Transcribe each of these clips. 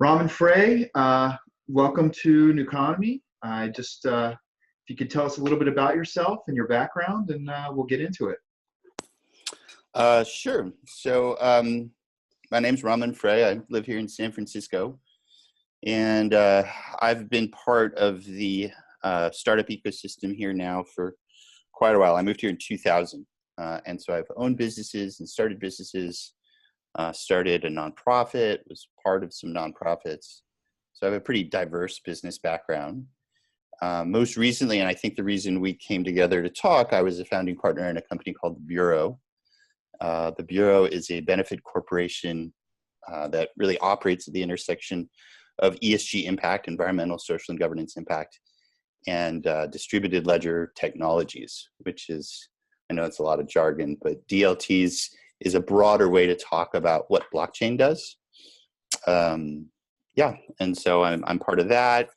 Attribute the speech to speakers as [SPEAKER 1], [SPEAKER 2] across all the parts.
[SPEAKER 1] Raman Frey, welcome to Newconomy. If you could tell us a little bit about yourself and your background, and we'll get into it.
[SPEAKER 2] Sure. My name's Raman Frey. I live here in San Francisco, and I've been part of the startup ecosystem here now for quite a while. I moved here in 2000, and so I've owned businesses and started businesses. Started a nonprofit, was part of some nonprofits. So I have a pretty diverse business background. Most recently, and I think the reason we came together to talk, I was a founding partner in a company called The Bureau. The Bureau is a benefit corporation that really operates at the intersection of ESG impact, environmental, social, and governance impact, and distributed ledger technologies, which is, I know it's a lot of jargon, but DLTs is a broader way to talk about what blockchain does. And so I'm part of that.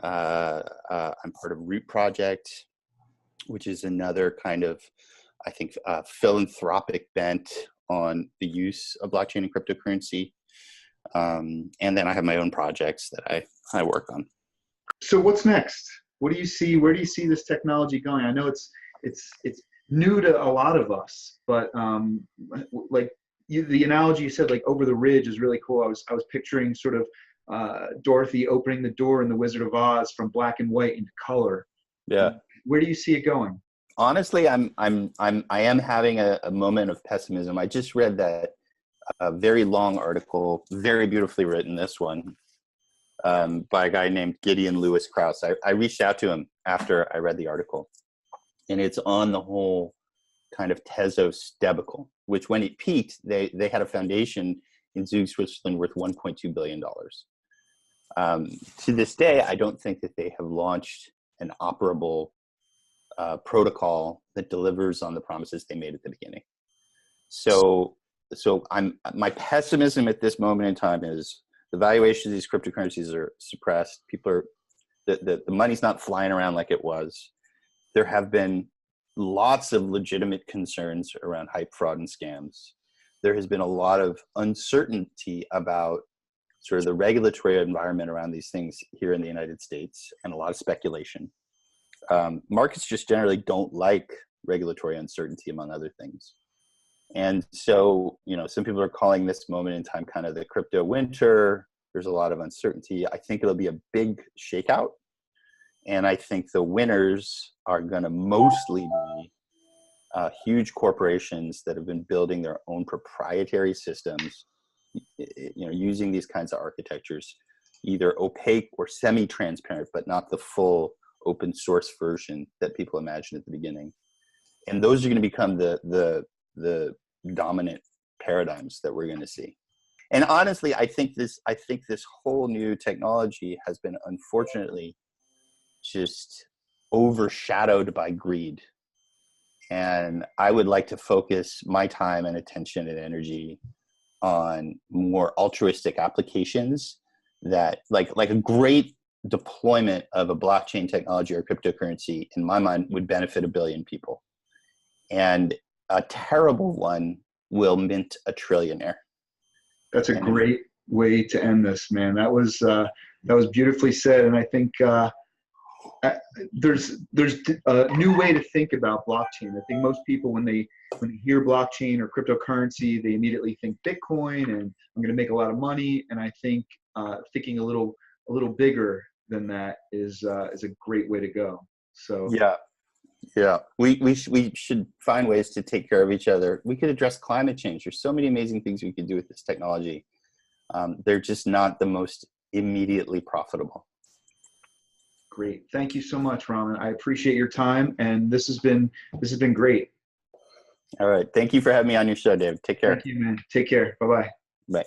[SPEAKER 2] I'm part of Root Project, which is another kind of, I think, philanthropic bent on the use of blockchain and cryptocurrency. And then I have my own projects that I work on.
[SPEAKER 1] So what's next? What do you see? Where do you see this technology going? I know it's new to a lot of us, but the analogy you said, like over the ridge, is really cool. I was picturing sort of Dorothy opening the door in The Wizard of Oz from black and white into color.
[SPEAKER 2] Yeah.
[SPEAKER 1] Where do you see it going?
[SPEAKER 2] Honestly, I am having a moment of pessimism. I just read that very long article, very beautifully written, this one, by a guy named Gideon Lewis Krause. I reached out to him after I read the article, and it's on the whole kind of Tezos debacle, which when it peaked, they had a foundation in Zug, Switzerland worth $1.2 billion. To this day, I don't think that they have launched an operable protocol that delivers on the promises they made at the beginning. So my pessimism at this moment in time is the valuation of these cryptocurrencies are suppressed. The money's not flying around like it was. There have been lots of legitimate concerns around hype, fraud, and scams. There has been a lot of uncertainty about sort of the regulatory environment around these things here in the United States, and a lot of speculation. Markets just generally don't like regulatory uncertainty, among other things. And so, some people are calling this moment in time kind of the crypto winter. There's a lot of uncertainty. I think it'll be a big shakeout. And I think the winners are going to mostly be huge corporations that have been building their own proprietary systems, using these kinds of architectures, either opaque or semi-transparent, but not the full open source version that people imagined at the beginning. And those are going to become the dominant paradigms that we're going to see. And honestly, I think this whole new technology has been, unfortunately, just overshadowed by greed. And I would like to focus my time and attention and energy on more altruistic applications that like a great deployment of a blockchain technology or cryptocurrency, in my mind, would benefit 1 billion people. And a terrible one will mint a trillionaire.
[SPEAKER 1] That's a great way to end this, man. That was beautifully said. And I think, there's a new way to think about blockchain. I think most people, when they hear blockchain or cryptocurrency, they immediately think Bitcoin and I'm going to make a lot of money. And I think thinking a little bigger than that is a great way to go. So
[SPEAKER 2] yeah, we should find ways to take care of each other. We could address climate change. There's so many amazing things we could do with this technology. They're just not the most immediately profitable.
[SPEAKER 1] Great. Thank you so much, Raman. I appreciate your time, and this has been great.
[SPEAKER 2] All right. Thank you for having me on your show, David. Take care.
[SPEAKER 1] Thank you, man. Take care. Bye-bye.
[SPEAKER 2] Bye.